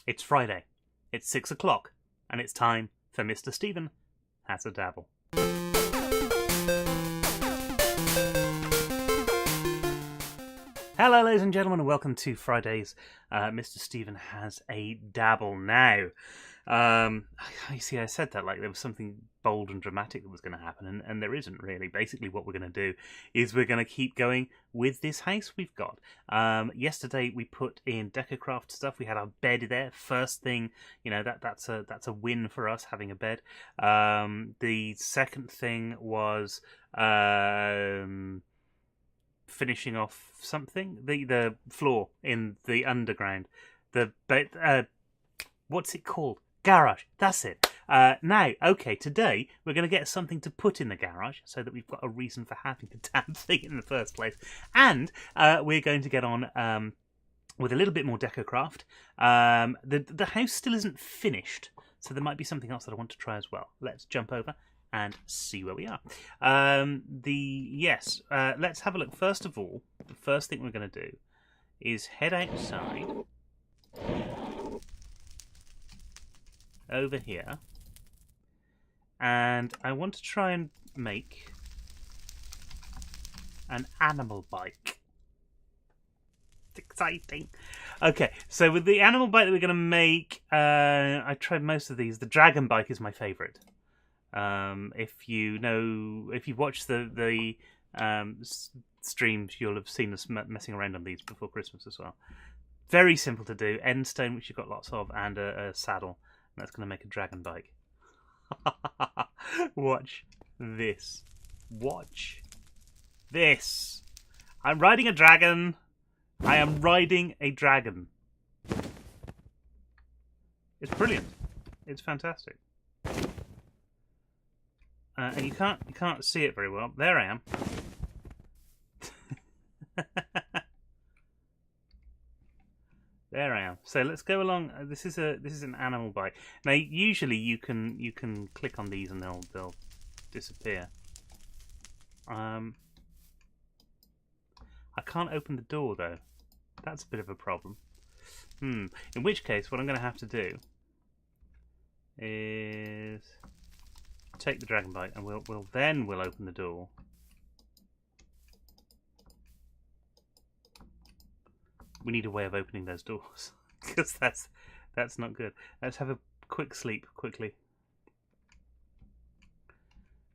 It's Friday. It's 6 o'clock, and it's time for Mr. Stephen Has a Dabble. Hello, ladies and gentlemen, and welcome to Friday's Mr. Stephen Has a Dabble. Now, you see, I said that like there was something bold and dramatic that was going to happen, and there isn't really. Basically, what we're going to do is we're going to keep going with this house we've got. Yesterday, we put in Decocraft stuff. We had our bed there. First thing, you know, that's a win for us, having a bed. The second thing was finishing off something, the floor in the underground, what's it called? Garage. That's it. Now, okay, today we're going to get something to put in the garage so that we've got a reason for having the damn thing in the first place, and we're going to get on with a little bit more Decocraft. The house still isn't finished, so there might be something else that I want to try as well. Let's jump over and see where we are. Let's have a look. First of all, the first thing we're going to do is head outside over here, and I want to try and make an animal bike. It's exciting. Okay, so with the animal bike that we're going to make, I tried most of these. The dragon bike is my favourite. If you've watched the streams, you'll have seen us messing around on these before Christmas as well. Very simple to do. End stone, which you've got lots of, and a saddle. And that's going to make a dragon bike. Watch this. Watch this. I'm riding a dragon. I am riding a dragon. It's brilliant. It's fantastic. And you can't see it very well. There I am. There I am. So let's go along. This is an animal bike. Now usually you can click on these and they'll disappear. I can't open the door though. That's a bit of a problem. In which case, what I'm going to have to do is take the dragon bite, and we'll open the door. We need a way of opening those doors because that's not good. Let's have a quick sleep quickly.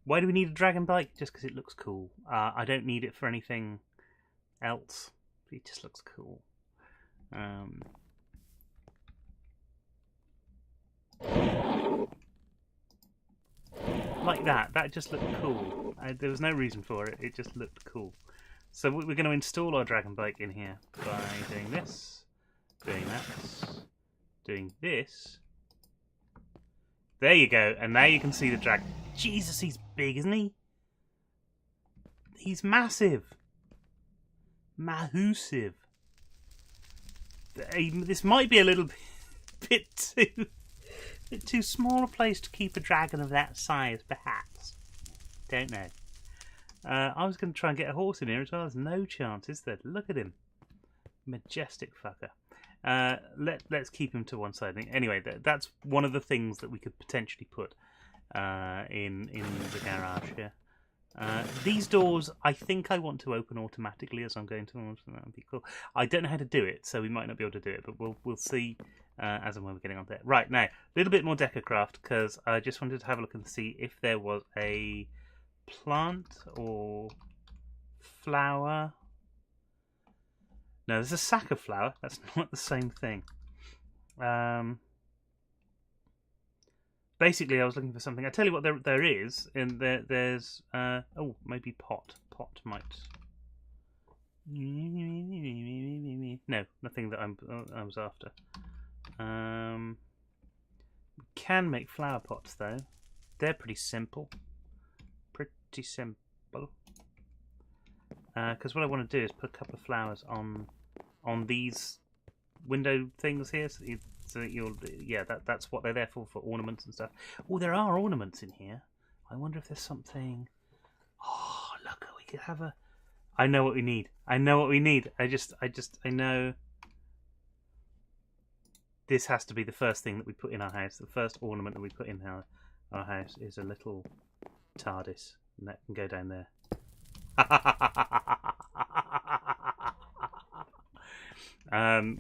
Why do we need a dragon bike? Just because it looks cool. I don't need it for anything else. It just looks cool. Like that. That just looked cool. There was no reason for it. It just looked cool. So we're going to install our dragon bike in here by doing this, doing that, doing this. There you go. And now you can see the dragon. Jesus, he's big, isn't he? He's massive. Mahoosive. This might be a little bit too small a place to keep a dragon of that size, perhaps. Don't know. I was going to try and get a horse in here as well. There's no chance, is there? Look at him. Majestic fucker. Let's keep him to one side. Anyway, that's one of the things that we could potentially put in the garage here. These doors, I think I want to open automatically as I'm going to them. That would be cool. I don't know how to do it, so we might not be able to do it, but we'll see as and when we're getting on there. Right, now, a little bit more Decocraft, because I just wanted to have a look and see if there was a plant or flower. No, there's a sack of flour. That's not the same thing. Basically, I was looking for something. I tell you what, there is, and there's maybe pot. Pot might. No, nothing that I was after. We can make flower pots though. They're pretty simple. Pretty simple. Because what I want to do is put a couple of flowers on these window things here, so that's what they're there for ornaments and stuff. Oh, there are ornaments in here. I wonder if there's something. Oh, look, we could have a. I know what we need. I know. this has to be the first thing that we put in our house. The first ornament that we put in our house is a little TARDIS, and that can go down there.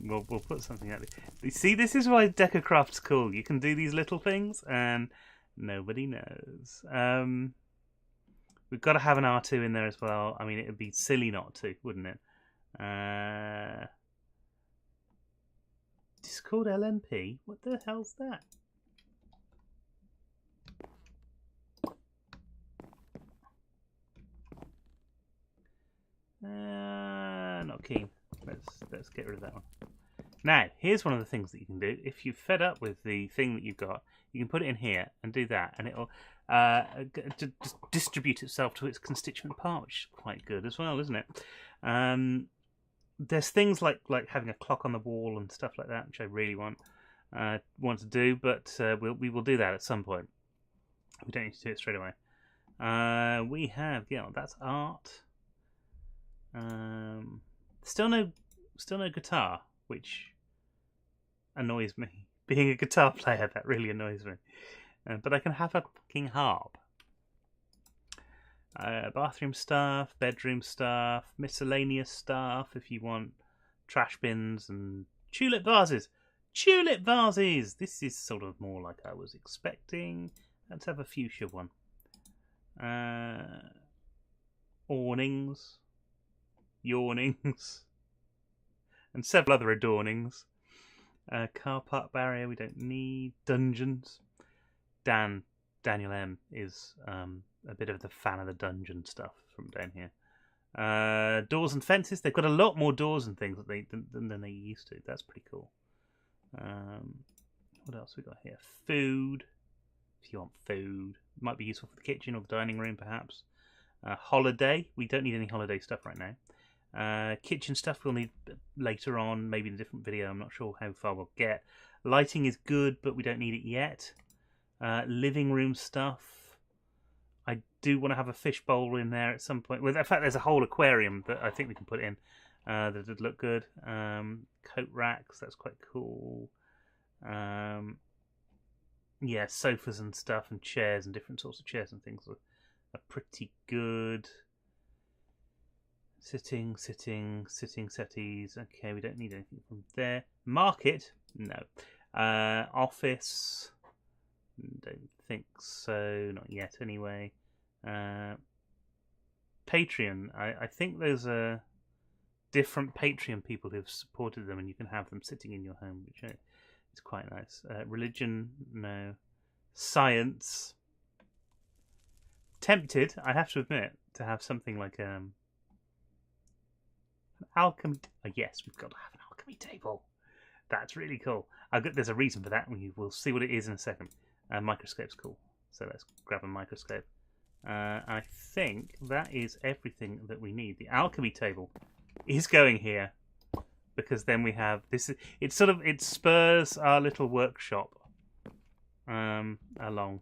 We'll put something out there. See, this is why Decacraft's cool. You can do these little things, and nobody knows. We've got to have an R2 in there as well. I mean, it would be silly not to, wouldn't it? Discord LMP? What the hell's that? Not keen. Let's get rid of that one. Now, here's one of the things that you can do. If you're fed up with the thing that you've got, you can put it in here and do that, and it'll distribute itself to its constituent part, which is quite good as well, isn't it? There's things like having a clock on the wall and stuff like that, which I really want to do, but we will do that at some point. We don't need to do it straight away. We have that's art. Still no guitar, which annoys me. Being a guitar player, that really annoys me. But I can have a fucking harp. Bathroom stuff, bedroom stuff, miscellaneous stuff if you want trash bins and tulip vases. Tulip vases! This is sort of more like I was expecting. Let's have a fuchsia one. Awnings. Yawnings. And several other adornings. Car park barrier we don't need. Dungeons. Daniel M is a bit of the fan of the dungeon stuff from down here. Doors and fences. They've got a lot more doors and things than they used to. That's pretty cool. What else we got here? Food. If you want food. Might be useful for the kitchen or the dining room perhaps. Holiday. We don't need any holiday stuff right now. Kitchen stuff we'll need later on, maybe in a different video. I'm not sure how far we'll get. Lighting is good, but we don't need it yet. Living room stuff. I do want to have a fish bowl in there at some point. Well, in fact, there's a whole aquarium that I think we can put in that would look good. Coat racks, that's quite cool. Yeah, sofas and stuff and chairs and different sorts of chairs and things are pretty good. Sitting settees. Okay, we don't need anything from there. Market? No. Office? Don't think so. Not yet, anyway. Patreon. I think those are different Patreon people who've supported them, and you can have them sitting in your home, which is quite nice. Religion? No. Science? Tempted, I have to admit, to have something like an alchemy. Oh, yes, we've got to have an alchemy table. That's really cool. There's a reason for that. We'll see what it is in a second. Microscope's cool. So let's grab a microscope. I think that is everything that we need. The alchemy table is going here because then we have this. It spurs our little workshop along.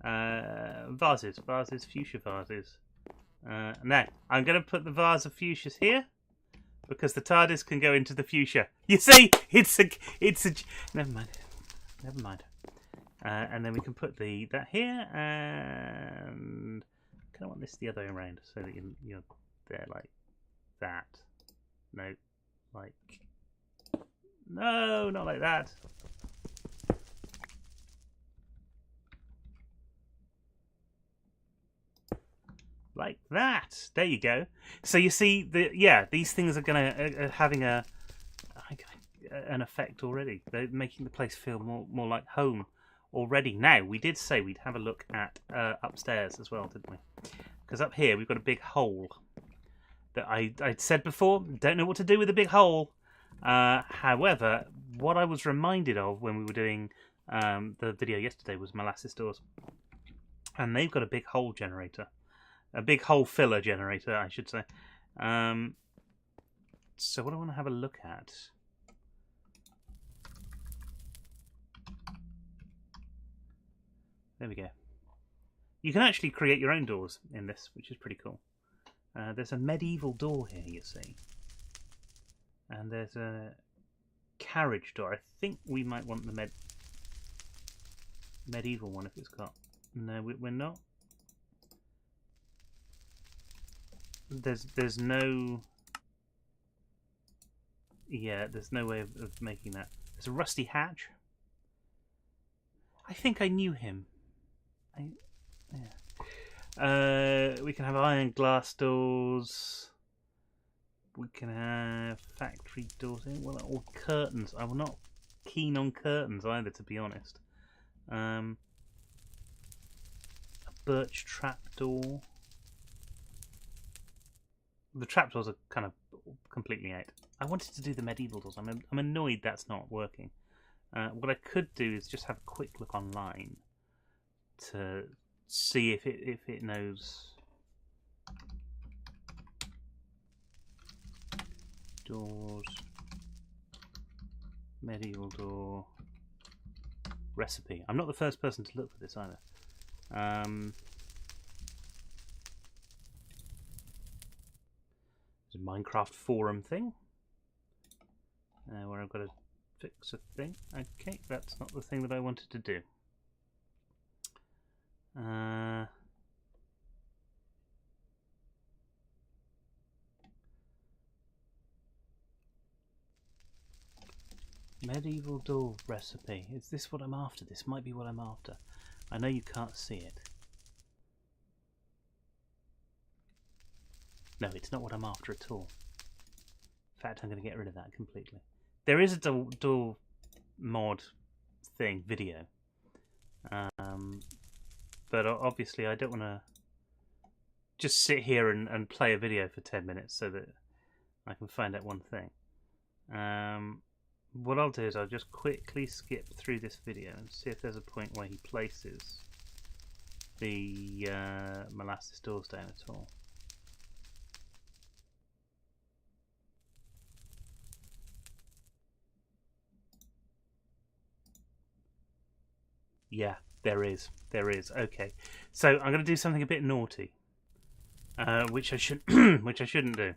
Vases, fuchsia vases. Now, I'm going to put the vase of fuchsias here because the TARDIS can go into the fuchsia. You see, it's a. Never mind. And then we can put that here, and I kind of want this the other way around so that you're there like that. No, not like that. Like that. There you go. So you see, these things are gonna having an effect already. They're making the place feel more like home already. Now, we did say we'd have a look at upstairs as well, didn't we? Because up here we've got a big hole that I'd said before. Don't know what to do with a big hole. However, what I was reminded of when we were doing the video yesterday was Molasses Doors, and they've got a big hole generator. A big hole filler generator, I should say. So what I want to have a look at. There we go. You can actually create your own doors in this, which is pretty cool. There's a medieval door here, you see. And there's carriage door. I think we might want the medieval one if it's got... No, we're not. There's no... Yeah, there's no way of making that. There's a rusty hatch. I think I knew him. Yeah. We can have iron glass doors. We can have factory doors. Well, or curtains. I'm not keen on curtains either, to be honest. A birch trapdoor. The trapdoors are kind of completely out. I wanted to do the medieval doors. I'm annoyed that's not working. What I could do is just have a quick look online to see if it knows doors, medieval door recipe. I'm not the first person to look for this either. There's a Minecraft forum thing where I've got to fix a thing. Okay, that's not the thing that I wanted to do. Medieval door recipe. Is this what I'm after? This might be what I'm after. I know you can't see it. No, it's not what I'm after at all. In fact, I'm going to get rid of that completely. There is a door mod thing, video. But obviously I don't want to just sit here and play a video for 10 minutes so that I can find out one thing. What I'll do is I'll just quickly skip through this video and see if there's a point where he places the molasses doors down at all. Yeah, there is. There is. Okay, so I'm going to do something a bit naughty, which I shouldn't do.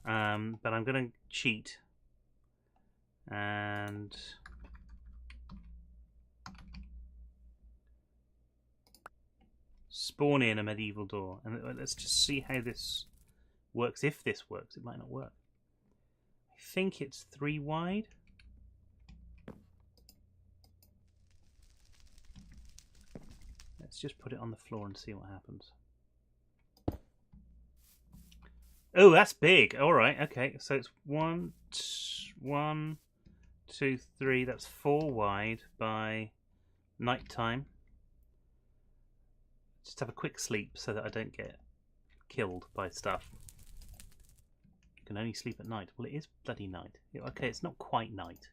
But I'm going to cheat and spawn in a medieval door, and let's just see how this works. If this works, it might not work. I think it's 3 wide. Let's just put it on the floor and see what happens. Oh, that's big. All right. Okay. So it's 1, 2, 3. That's 4 wide by night time. Just have a quick sleep so that I don't get killed by stuff. You can only sleep at night. Well, it is bloody night. Okay, it's not quite night.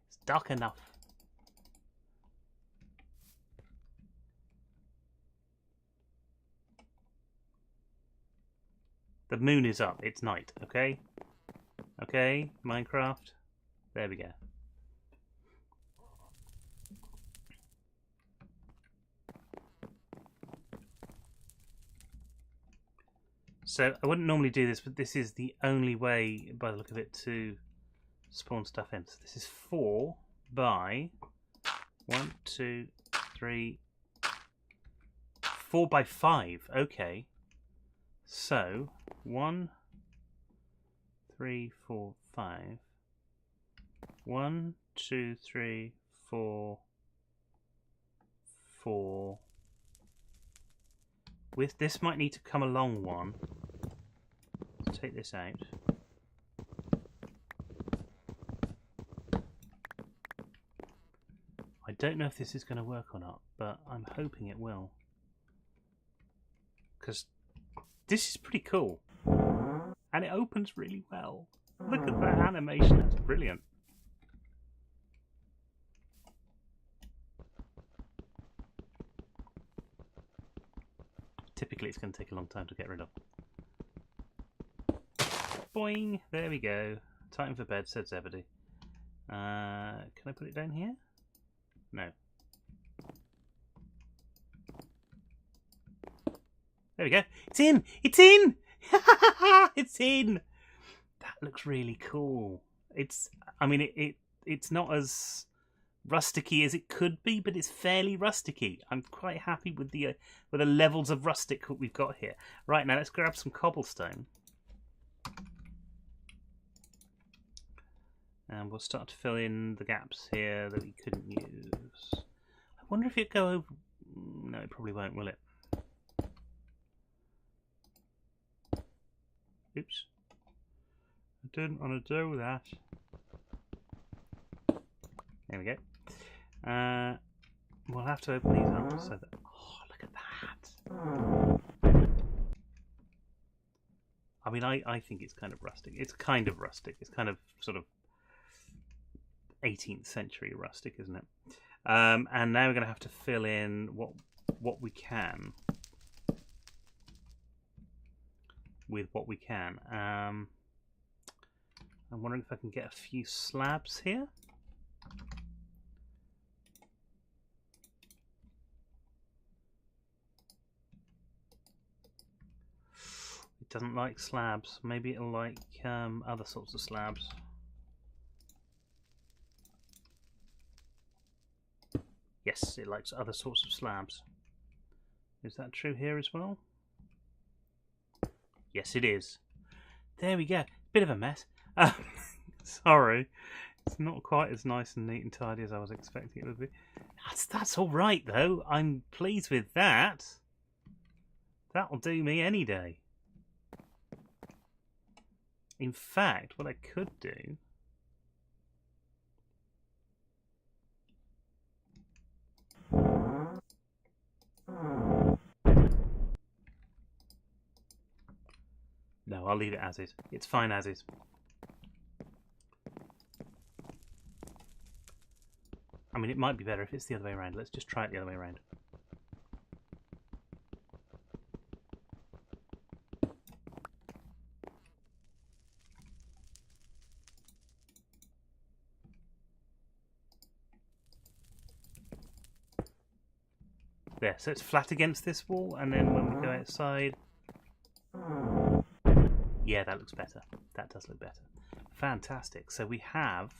It's dark enough. The moon is up. It's night, okay? Okay, Minecraft. There we go. So, I wouldn't normally do this, but this is the only way, by the look of it, to spawn stuff in. So this is 4 by 1, 2, 3, 4 by 5. Okay. So 1, 3, 4, 5. 1, 2, 3, 4, 4. With this might need to come along one. Let's take this out. I don't know if this is going to work or not, but I'm hoping it will. Because this is pretty cool. And it opens really well. Look at that animation, it's brilliant. Typically it's going to take a long time to get rid of. Boing! There we go. Time for bed, said Zebedee. Can I put it down here? No. There we go. It's in! It's in! It's in! That looks really cool. I mean, it's not as rusticy as it could be, but it's fairly rusticy. I'm quite happy with the levels of rustic that we've got here. Right, now let's grab some cobblestone. And we'll start to fill in the gaps here that we couldn't use. I wonder if it'll go over... No, it probably won't, will it? Oops. I didn't want to do that. There we go. We'll have to open these up so that... Oh, look at that! I mean, I think it's kind of rustic. It's kind of rustic. It's kind of sort of 18th century rustic, isn't it? And now we're going to have to fill in what we can with what we can. I'm wondering if I can get a few slabs here. It doesn't like slabs. Maybe it'll like other sorts of slabs. Yes, it likes other sorts of slabs. Is that true here as well? Yes, it is. There we go. Bit of a mess. Sorry. It's not quite as nice and neat and tidy as I was expecting it would be. That's all right, though. I'm pleased with that. That'll do me any day. In fact, what I could do... No, I'll leave it as is. It's fine as is. I mean, it might be better if it's the other way around. Let's just try it the other way around. There, so it's flat against this wall, and then when we go outside... Yeah, that looks better. That does look better. Fantastic. So we have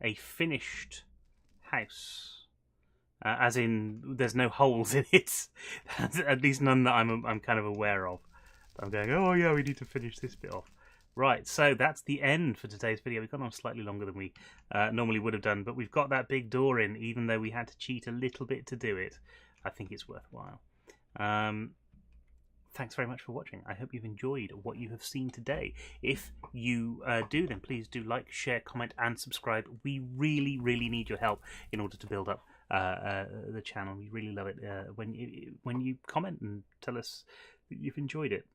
a finished house. As in, there's no holes in it. At least none that I'm kind of aware of. I'm going, oh yeah, we need to finish this bit off. Right, so that's the end for today's video. We've gone on slightly longer than we normally would have done, but we've got that big door in, even though we had to cheat a little bit to do it. I think it's worthwhile. Thanks very much for watching. I hope you've enjoyed what you have seen today. If you do, then please do like, share, comment, and subscribe. We really, really need your help in order to build up the channel. We really love it when you comment and tell us that you've enjoyed it.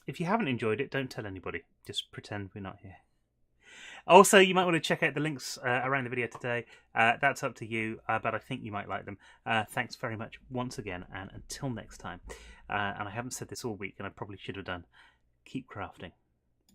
If you haven't enjoyed it, don't tell anybody. Just pretend we're not here. Also, you might want to check out the links around the video today. That's up to you, but I think you might like them. Thanks very much once again, and until next time. And I haven't said this all week, and I probably should have done. Keep crafting.